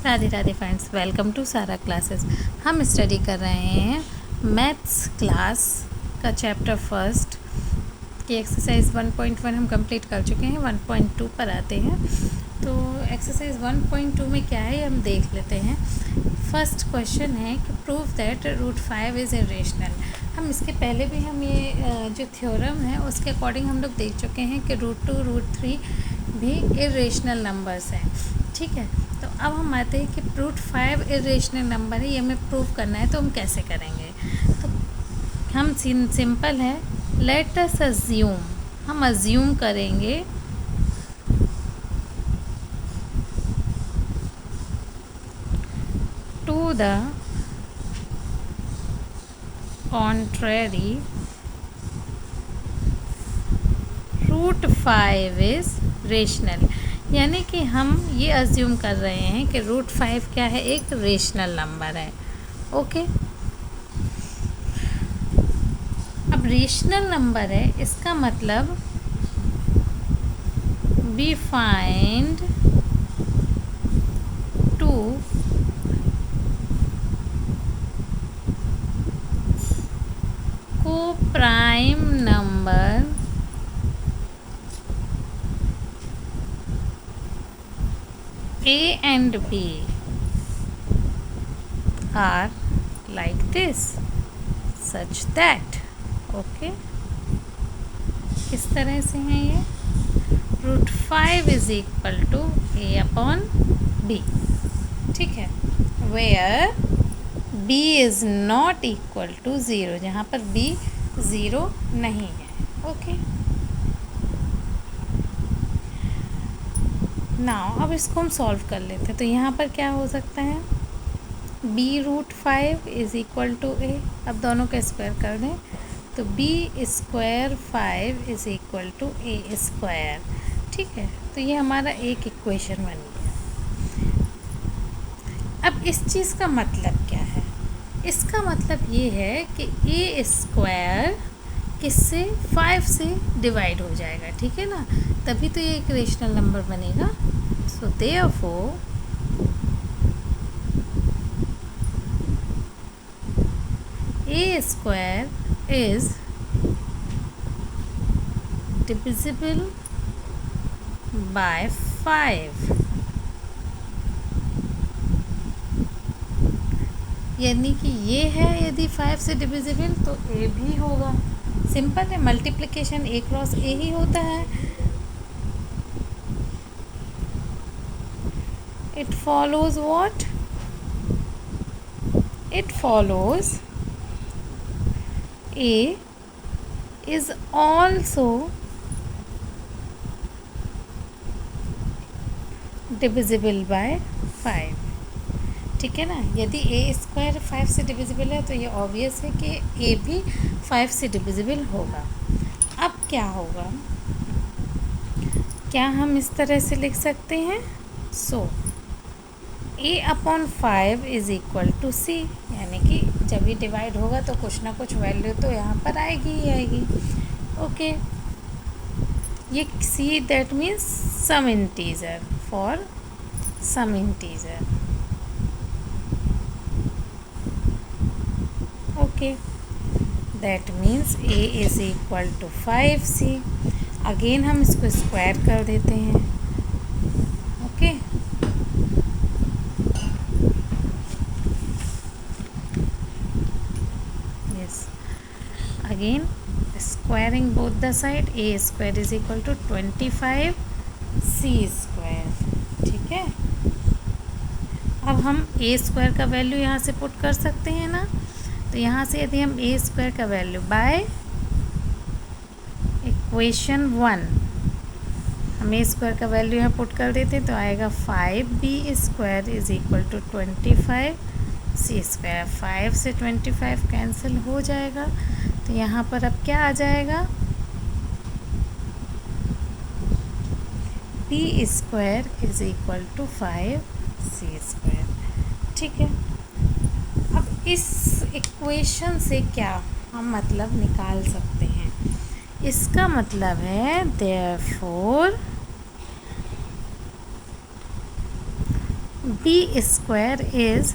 Radhe Radhe friends, welcome to Sara classes. हम study कर रहे हैं मैथ्स क्लास का चैप्टर फर्स्ट की एक्सरसाइज 1.1 हम कंप्लीट कर चुके हैं। 1.2 पर आते हैं। तो एक्सरसाइज 1.2 में क्या है हम देख लेते हैं। फर्स्ट क्वेश्चन है कि प्रूव दैट √5 इज़ इरेशनल। हम इसके पहले भी हम ये जो थ्योरम है उसके अकॉर्डिंग हम लोग देख चुके हैं कि √2 √3 भी इरेशनल नंबर्स हैं। ठीक है, तो अब हम आते हैं कि √5 इरेशनल नंबर है, ये हमें प्रूव करना है। तो हम कैसे करेंगे? तो हम सिंपल है, लेट अस अज्यूम, हम अज्यूम करेंगे to the contrary √5 is rational. यानी कि हम ये अज्यूम कर रहे हैं कि √5 क्या है, एक रेशनल नंबर है। ओके, अब रेशनल नंबर है, इसका मतलब we find two co-prime number A and B are like this, such that, okay, किस तरह से हैं ये? √5 इज इक्वल टू A/B, ठीक है, where B is not equal to 0, जहाँ पर B 0 नहीं है। ओके, नाउ अब इसको हम सॉल्व कर लेते हैं। तो यहाँ पर क्या हो सकता है, B√5 is equal to A। अब दोनों का स्क्वायर कर दें तो B² 5 is equal to A²। ठीक है, तो ये हमारा एक इक्वेशन बन गया। अब इस चीज़ का मतलब क्या है? इसका मतलब ये है कि A² किससे, 5 से डिवाइड हो जाएगा। ठीक है ना, तभी तो ये एक रेशनल नंबर बनेगा। So therefore A² is divisible by 5, यानी कि ये है, यदि 5 से डिविजिबल तो A भी होगा। सिंपल है, मल्टीप्लिकेशन A क्रॉस A ही होता है। It follows what? It follows A is also divisible by 5। ठीक है ना, यदि A² 5 से डिविजिबल है तो ये ऑब्वियस है कि A भी 5 से डिविजिबल होगा। अब क्या होगा, क्या हम इस तरह से लिख सकते हैं? So A/5 is equal to C, यानी कि जब ये डिवाइड होगा तो कुछ ना कुछ वैल्यू तो यहाँ पर आएगी ही आएगी। ओके, ये C that means some integer, for some integer. Okay, that means A is equal to 5C। Again हम इसको स्क्वायर कर देते हैं। Okay, yes, again squaring both the side, A² is equal to 25C²। ठीक है, अब हम A² का वैल्यू यहाँ से पुट कर सकते हैं ना। तो यहाँ से यदि हम A² का वैल्यू बाय इक्वेशन 1 हम A² का वैल्यू यहाँ पुट कर देते हैं तो आएगा 5B² is equal to 25C²। 5 से 25 कैंसिल हो जाएगा, तो यहाँ पर अब क्या आ जाएगा, B² is equal to 5C²। ठीक है, अब इस इक्वेशन से क्या हम मतलब निकाल सकते हैं? इसका मतलब है therefore b square is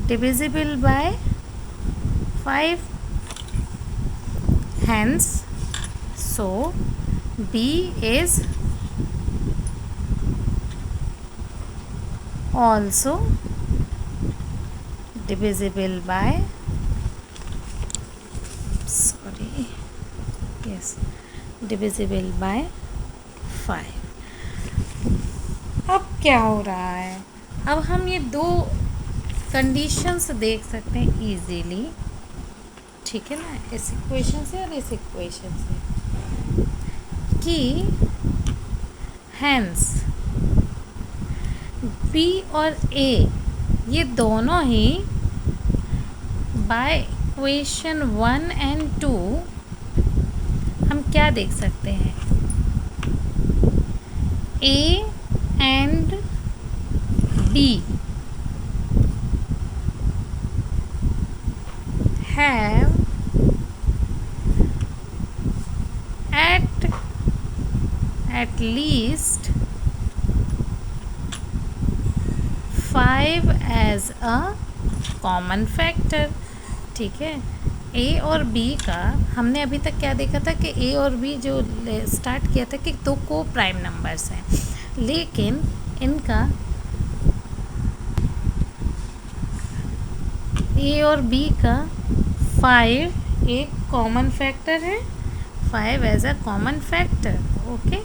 divisible by 5, hence so b is also divisible by divisible by 5। अब क्या हो रहा है, अब हम ये दो कंडीशंस देख सकते हैं इजीली, ठीक है ना, इस इक्वेशन से और इस इक्वेशन से, कि हैंस B और A ये दोनों ही बाय इक्वेशन 1 एंड 2 हम क्या देख सकते हैं, A and B have at least 5 as a common factor, ठीक है। A और B का हमने अभी तक क्या देखा था कि A और B जो स्टार्ट किया था कि दो को प्राइम नंबर्स हैं, लेकिन इनका A और B का 5 एक कॉमन फैक्टर है, 5 as a common factor, okay.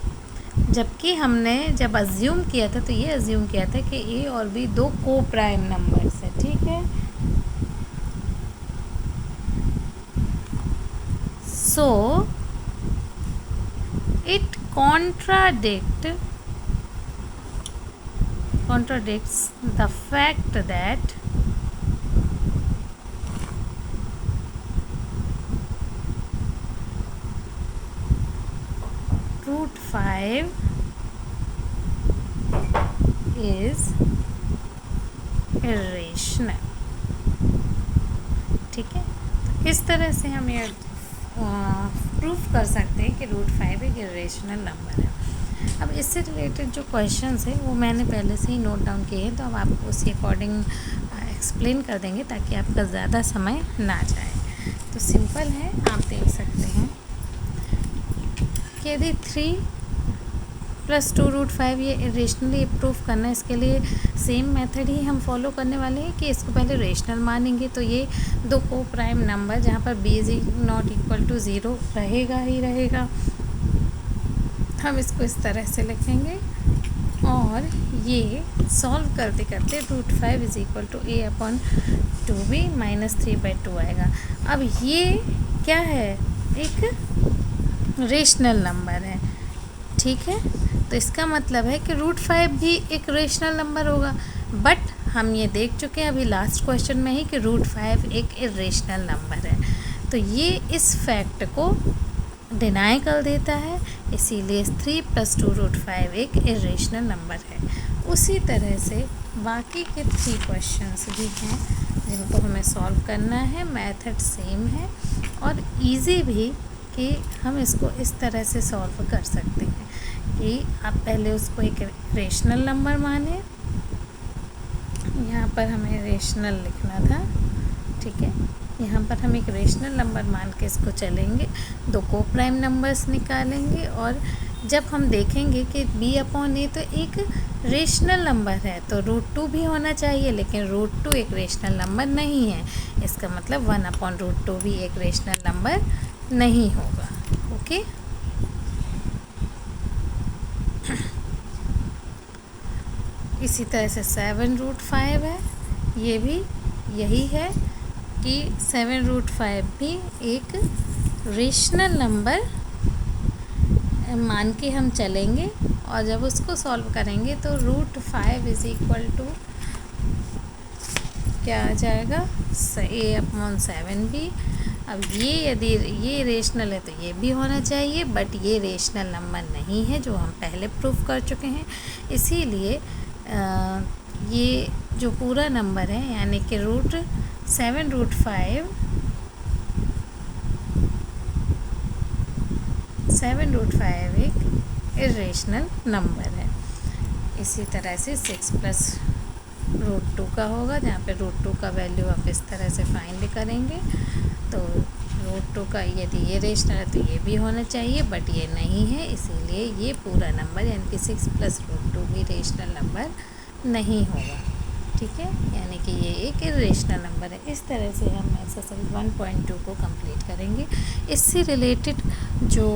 जबकि हमने जब अज्यूम किया था तो ये अज्यूम किया था कि A और B दो को प्राइम नंबर्स है, ठीक है। So it contradicts the fact that root 5 is irrational, ठीक है। तो इस तरह से हम ये प्रूफ कर सकते हैं कि रूट 5 एक इरेशनल नंबर है। अब इससे रिलेटेड जो क्वेश्चंस हैं वो मैंने पहले से ही नोट डाउन किए हैं, तो अब आपको उसी अकॉर्डिंग एक्सप्लेन कर देंगे ताकि आपका ज़्यादा समय ना जाए। तो सिंपल है, आप देख सकते हैं कि यदि 3 + 2 रूट 5 ये इरेशनली प्रूफ करना है, इसके लिए सेम मेथड ही हम फॉलो करने वाले हैं कि इसको पहले रेशनल मानेंगे, तो ये दो को प्राइम नंबर जहाँ पर b is not equal to 0 रहेगा ही रहेगा, हम इसको इस तरह से लिखेंगे। और ये सॉल्व करते करते root 5 is equal to a/2b -3/2 आएगा। अब ये क्या है, एक रेशनल नंबर है, ठीक है। तो इसका मतलब है कि रूट 5 भी एक रेशनल नंबर होगा, बट हम ये देख चुके हैं अभी लास्ट क्वेश्चन में ही कि रूट 5 एक इरेशनल नंबर है, तो ये इस फैक्ट को डिनाई कर देता है, इसीलिए 3 + 2 रूट 5 एक इरेशनल नंबर है। उसी तरह से बाकी के 3 क्वेश्चंस भी हैं जिनको हमें सॉल्व करना है, मेथड सेम है और इजी भी, कि हम इसको इस तरह से सॉल्व कर सकते हैं कि आप पहले उसको एक रेशनल नंबर माने, यहाँ पर हमें रेशनल लिखना था, ठीक है। यहाँ पर हम एक रेशनल नंबर मान के इसको चलेंगे, दो को प्राइम नंबर्स निकालेंगे और जब हम देखेंगे कि b/a तो एक रेशनल नंबर है तो रूट 2 भी होना चाहिए, लेकिन रूट 2 एक रेशनल नंबर नहीं है, इसका मतलब 1/√2 भी एक रेशनल नंबर नहीं होगा, ओके। इसी तरह से 7√5 है, ये भी यही है कि 7√5 भी एक रेशनल नंबर मान के हम चलेंगे और जब उसको सॉल्व करेंगे तो रूट 5 इज इक्वल टू क्या आ जाएगा, a/7b। अब ये यदि ये रेशनल है तो ये भी होना चाहिए, बट ये रेशनल नंबर नहीं है जो हम पहले प्रूफ कर चुके हैं, इसीलिए ये जो पूरा नंबर है यानी कि 7√5 एक इरेशनल नंबर है। इसी तरह से 6 प्लस रूट 2 का होगा, जहाँ पे रूट 2 का वैल्यू आप इस तरह से फाइंड करेंगे। तो रूट 2 का यदि ये रेशनल है तो ये भी होना चाहिए, बट ये नहीं है, इसीलिए ये पूरा नंबर यानी कि 6 प्लस रूट 2 भी रेशनल नंबर नहीं होगा। ठीक है, यानी कि ये एक इरेशनल नंबर है। इस तरह से हम एक्सरसाइज 1.2 को कंप्लीट करेंगे। इससे रिलेटेड जो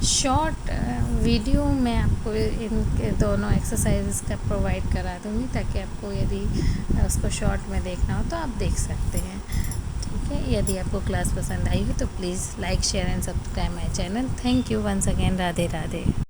शॉर्ट वीडियो मैं आपको इनके दोनों एक्सरसाइजेस का प्रोवाइड करा दूँगी, ताकि आपको यदि उसको शॉर्ट में देखना हो तो आप देख सकते हैं। ठीक है, यदि आपको क्लास पसंद आई हो तो please like, share and subscribe my channel. Thank you once again. Radhe Radhe.